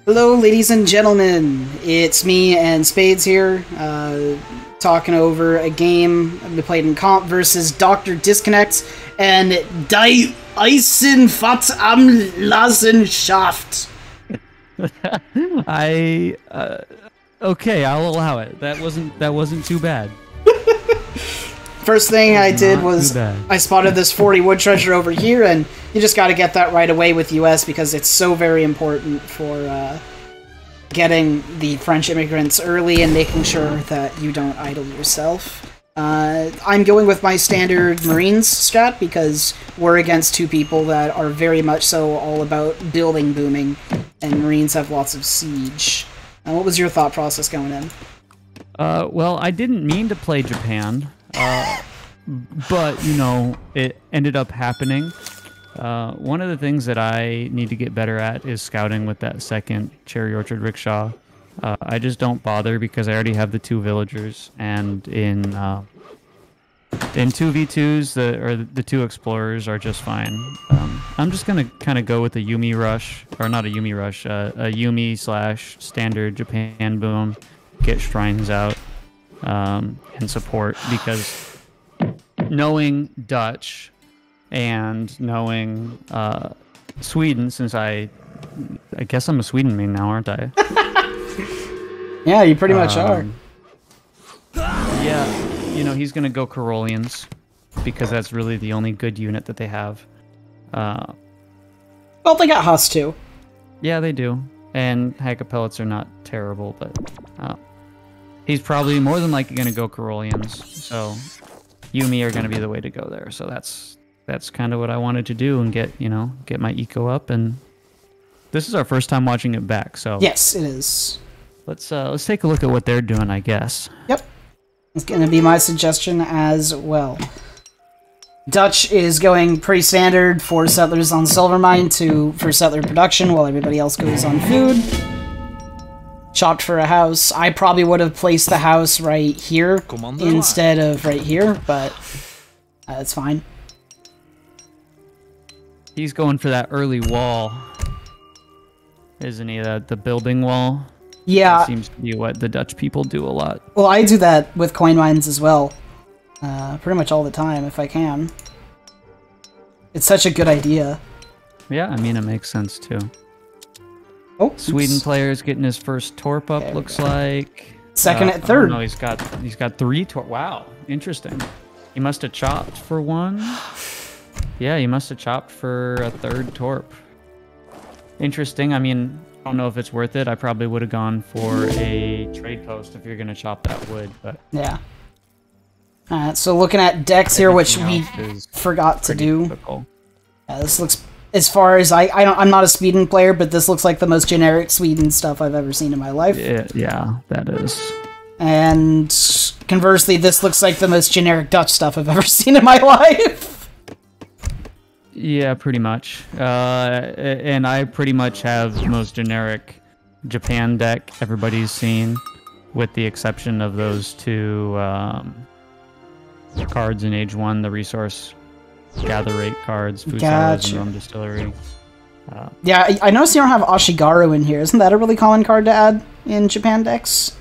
Hello, ladies and gentlemen. It's me and Spades here, talking over a game we played in comp versus Dr. Disconnect and Die Eisenfahrt am Lassenschaft. Okay, I'll allow it. That wasn't too bad. First thing I did was I spotted this 40 wood treasure over here, and you just got to get that right away with US because it's so very important for getting the French immigrants early and making sure that you don't idle yourself. I'm going with my standard Marines strat because we're against two people that are very much so all about building booming, and Marines have lots of siege. What was your thought process going in? Well, I didn't mean to play Japan. But, you know, it ended up happening. One of the things that I need to get better at is scouting with that second Cherry Orchard Rickshaw. I just don't bother because I already have the two villagers, and in 2v2s, the two explorers are just fine. I'm just gonna kind of go with a Yumi rush, or not a Yumi rush, a Yumi / standard Japan boom, get shrines out. And support, because knowing Dutch and knowing Sweden, since I guess I'm a Sweden main now, aren't I? Yeah, you pretty much are. Yeah, you know, he's gonna go Carolians because that's really the only good unit that they have. Well, they got Huss too. Yeah, they do, and Haga pellets are not terrible, but he's probably more than likely going to go Carolians, so Yumi are going to be the way to go there. So that's kind of what I wanted to do and get my eco up. And this is our first time watching it back, so yes, it is. Let's take a look at what they're doing, I guess. Yep, it's going to be my suggestion as well. Dutch is going pretty standard for settlers on Silvermine for settler production, while everybody else goes on food. Chopped for a house. I probably would have placed the house right here instead of right here, but it's fine. He's going for that early wall, isn't he? The building wall. Yeah. That seems to be what the Dutch people do a lot. Well, I do that with coin mines as well. Pretty much all the time, if I can. It's such a good idea. Yeah, I mean, it makes sense, too. Oh, Sweden player's getting his first torp up, okay, looks like. Second at third. Oh, no, he's got 3 torp. Wow, interesting. He must have chopped for one. Yeah, he must have chopped for a third torp. Interesting. I mean, I don't know if it's worth it. I probably would have gone for a trade post if you're going to chop that wood, but... Yeah. So looking at decks here, which we forgot to do. This looks... As far as I'm not a Sweden player, but this looks like the most generic Sweden stuff I've ever seen in my life. Yeah, that is. And conversely, this looks like the most generic Dutch stuff I've ever seen in my life. Yeah, pretty much. And I pretty much have the most generic Japan deck everybody's seen, with the exception of those two cards in Age 1, the resource gather rate cards, food silos, and rum distillery. Yeah, I noticed you don't have Ashigaru in here. Isn't that a really common card to add in Japan decks?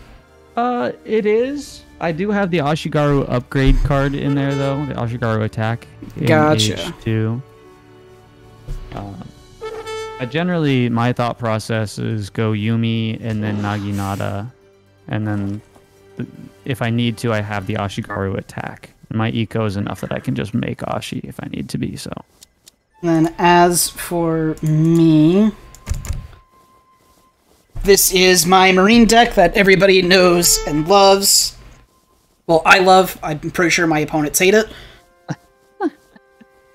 It is. I do have the Ashigaru upgrade card in there, though. The Ashigaru attack in H2. Generally, my thought process is go Yumi and then Naginata. And then, if I need to, I have the Ashigaru attack. My eco is enough that I can just make Ashi if I need to be, so. And then as for me, this is my Marine deck that everybody knows and loves. Well, I love. I'm pretty sure my opponents hate it.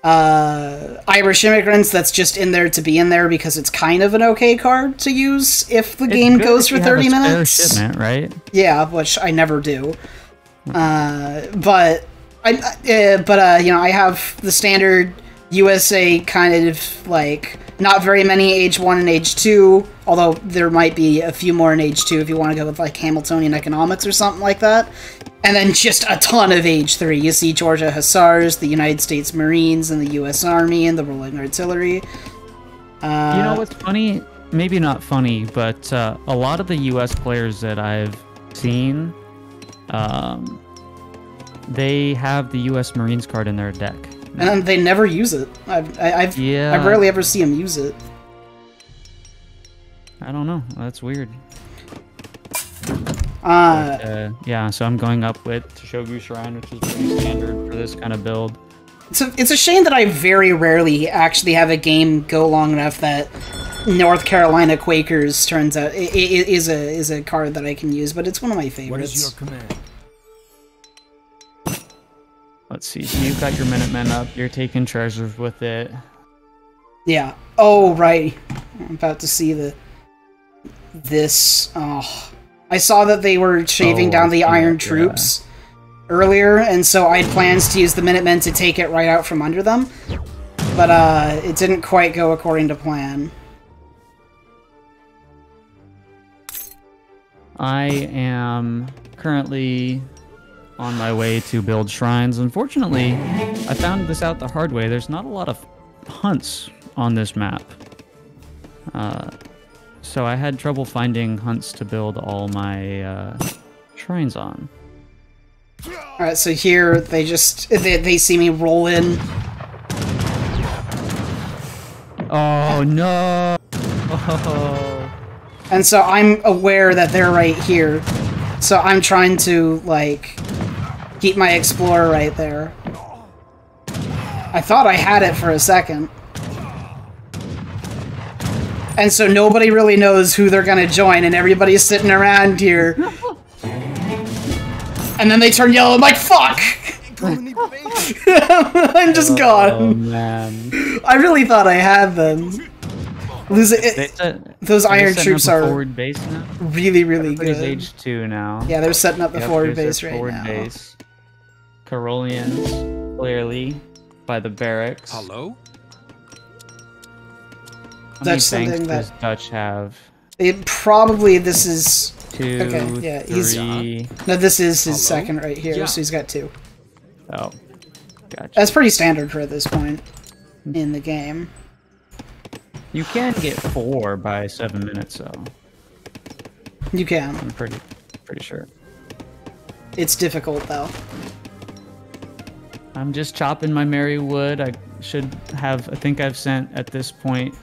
Irish Immigrants, that's just in there to be in there because it's kind of an okay card to use if the game goes for 30 minutes. Shipment, right? Yeah, which I never do. But you know, I have the standard USA kind of, like, not very many Age 1 and Age 2, although there might be a few more in Age 2 if you want to go with, like, Hamiltonian economics or something like that. And then just a ton of Age 3. You see Georgia Hussars, the United States Marines, and the U.S. Army, and the Rolling Artillery. You know what's funny? maybe not funny, but a lot of the U.S. players that I've seen, they have the U.S. Marines card in their deck. And they never use it. I rarely ever see them use it. I don't know. That's weird. Yeah, so I'm going up with Shogu Shrine, which is pretty standard for this kind of build. It's a shame that I very rarely actually have a game go long enough that North Carolina Quakers turns out is a card that I can use, but it's one of my favorites. What is your command? Let's see. So you've got your Minutemen up. You're taking treasures with it. Yeah. Oh, right. I'm about to see this. Oh, I saw that they were shaving down the Iron Troops earlier, and so I had plans to use the Minutemen to take it right out from under them, but it didn't quite go according to plan. I am currently on my way to build shrines. Unfortunately, I found this out the hard way. There's not a lot of hunts on this map. So I had trouble finding hunts to build all my shrines on. Alright, so here they see me roll in. Oh no! Oh. And so I'm aware that they're right here. So I'm trying to, like, keep my Explorer right there. I thought I had it for a second. And so nobody really knows who they're gonna join, and everybody's sitting around here. And then they turn yellow, I'm like, fuck! I'm just gone. Oh, man. I really thought I had them. Those Iron Troops are forward base now? really, really good. Age 2 now. Yeah, they're setting up the forward base right now. Base. Carolians, clearly, by the barracks. Hello? That's something that Dutch have. Probably this is 2. Okay, yeah, 3. No, this is his second right here, so he's got 2. Oh, gotcha. That's pretty standard for this point in the game. You can get 4 by 7 minutes, though. You can. I'm pretty sure. It's difficult, though. I'm just chopping my merry wood. I should have. I think I've sent at this point.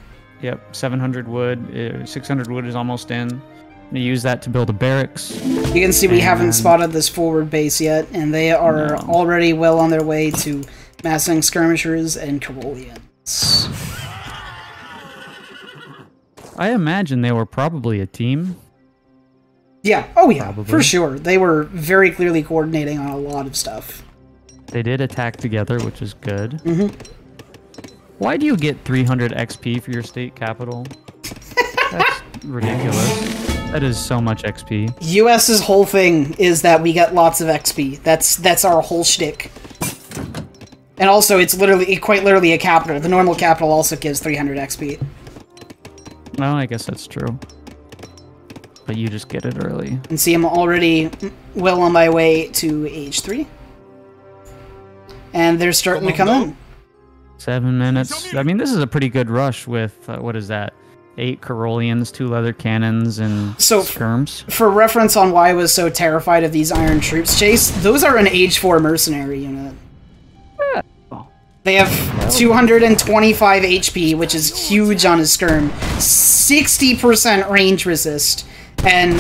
Yep, 700 wood. 600 wood is almost in. I'm gonna use that to build a barracks. You can see we haven't spotted this forward base yet, and they are already well on their way to massing skirmishers and Carolians. I imagine they were probably a team. Yeah, oh yeah, for sure. They were very clearly coordinating on a lot of stuff. They did attack together, which is good. Mm-hmm. Why do you get 300 XP for your state capital? That's ridiculous. That is so much XP. US's whole thing is that we get lots of XP. That's our whole shtick. And also, it's quite literally a capital. The normal capital also gives 300 XP. No, I guess that's true. But you just get it early. And see, I'm already well on my way to age 3. And they're starting to come in. 7 minutes. I mean, this is a pretty good rush with, what is that? 8 Carolians, 2 leather cannons, and skirms. For reference on why I was so terrified of these Iron Troops, Chase, those are an age 4 mercenary unit. They have 225 HP, which is huge on a skirm, 60% range resist, and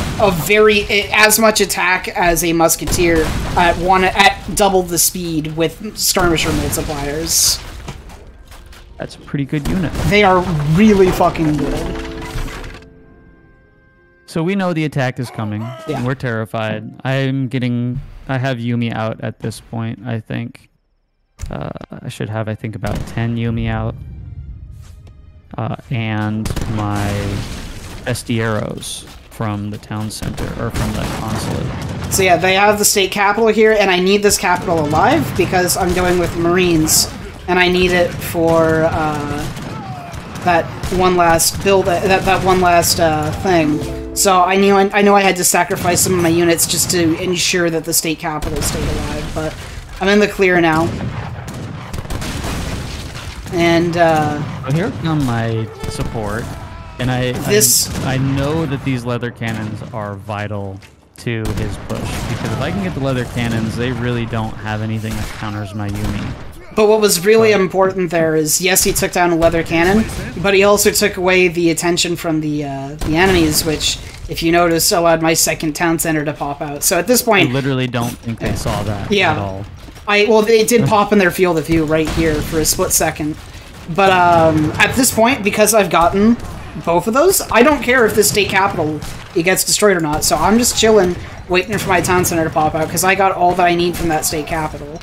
as much attack as a musketeer at double the speed with skirmisher multipliers. That's a pretty good unit. They are really fucking good. So we know the attack is coming. Yeah. And we're terrified. I have Yumi out at this point, I think. I should have, I think, about 10 Yumi out. And my Estieros from the town center, or from the consulate. So yeah, they have the state capital here, and I need this capital alive because I'm going with Marines, and I need it for that one last build, that one last thing. So I know I had to sacrifice some of my units just to ensure that the state capital stayed alive, but I'm in the clear now. And here come my support. And I know that these leather cannons are vital to his push, because if I can get the leather cannons, they really don't have anything that counters my Yuumi. But what was really important there is, yes, he took down a leather cannon, but he also took away the attention from the enemies, which, if you notice, allowed my second town center to pop out. So at this point... I literally don't think they saw that at all. Well, they did pop in their field of view right here for a split second. But at this point, because I've gotten both of those, I don't care if the state capital it gets destroyed or not. So I'm just chilling, waiting for my town center to pop out, because I got all that I need from that state capital.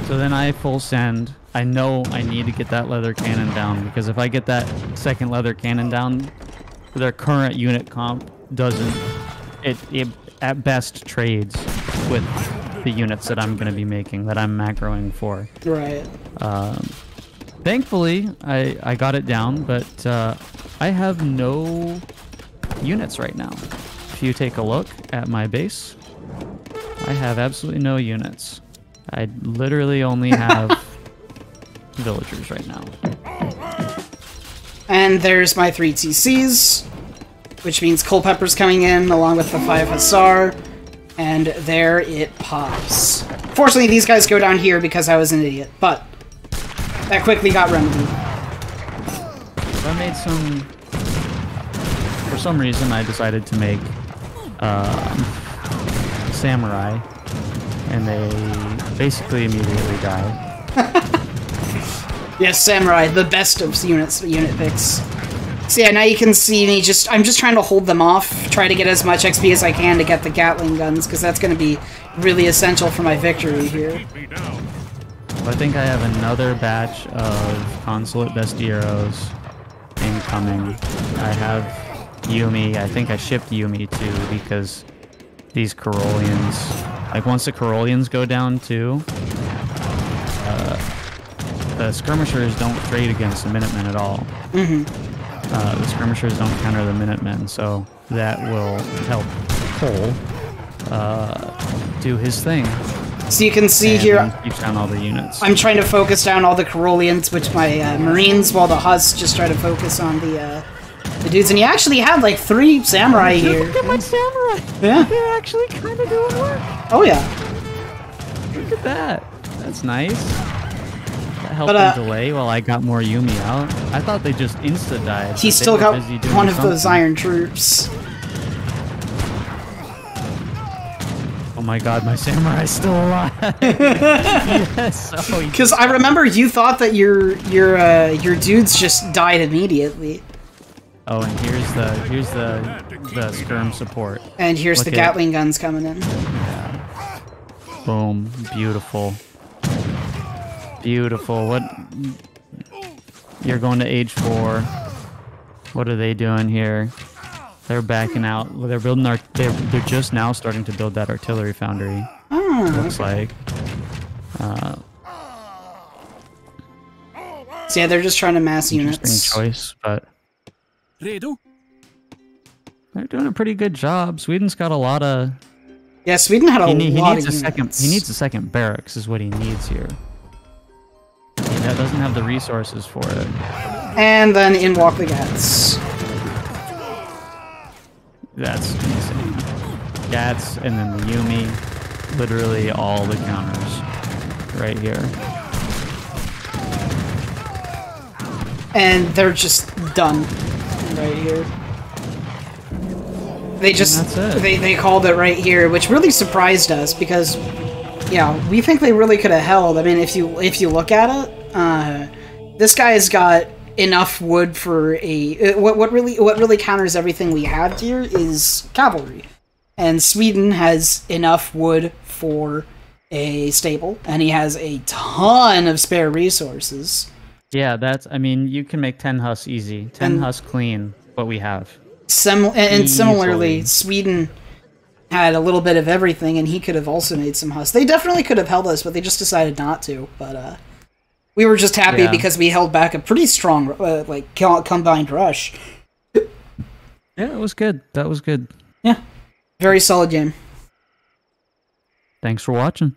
So then I full send. I know I need to get that leather cannon down, because if I get that second leather cannon down, their current unit comp doesn't... It at best trades with the units that I'm going to be making, that I'm macroing for. Right. Thankfully, I got it down, but I have no units right now. If you take a look at my base, I have absolutely no units. I literally only have villagers right now. And there's my 3 TCs, which means Culpepper's coming in along with the 5 Hussar, and there it pops. Fortunately, these guys go down here because I was an idiot, but that quickly got remedied. I made some... For some reason, I decided to make Samurai, and they basically immediately died. Yes, Samurai, the best of unit picks. So yeah, now you can see me I'm just trying to hold them off, try to get as much XP as I can to get the Gatling guns, because that's going to be really essential for my victory here. I think I have another batch of Consulate Bestieros incoming. I have Yuumi. I think I shipped Yuumi too, because these Carolians, like once the Carolians go down too, the skirmishers don't trade against the Minutemen at all. The skirmishers don't counter the Minutemen, so that will help Cole do his thing. So you can see here, keeps down all the units. I'm trying to focus down all the Carolians, which my Marines, while the Huss just try to focus on the dudes. And you actually have like 3 Samurai here. Look at my Samurai! Yeah. They're actually kind of doing work. Oh yeah. Look at that. That's nice. That helped them delay while I got more Yuumi out. I thought they just insta-died. He still got one of those iron troops. Oh my god, my Samurai's still alive. Yes. Because I remember you thought that your dudes just died immediately. Oh, and here's the skirm support. And here's the Gatling guns coming in. Yeah. Boom. Beautiful. Beautiful. What? You're going to age 4. What are they doing here? They're backing out. They're building they're just now starting to build that artillery foundry. Oh, looks like. So yeah, they're just trying to mass units. Interesting choice, but they're doing a pretty good job. Sweden's got a lot of. Yeah, Sweden had a lot of units. He needs a second barracks, is what he needs here. He doesn't have the resources for it. And then in walk the Gats. That's insane. Gats, and then the Yuumi, literally all the counters right here. And they're just done right here. They just they called it right here, which really surprised us because yeah, we think they really could have held. I mean, if you look at it, this guy's got enough wood for a what really counters everything we have here is cavalry, and Sweden has enough wood for a stable, and he has a ton of spare resources. Yeah, I mean, you can make 10 Huss easy, 10 Huss clean. What we have. And similarly, Sweden had a little bit of everything, and he could have also made some Huss. They definitely could have held us, but they just decided not to. But we were just happy because we held back a pretty strong, combined rush. Yeah, it was good. That was good. Yeah. Very solid game. Thanks for watching.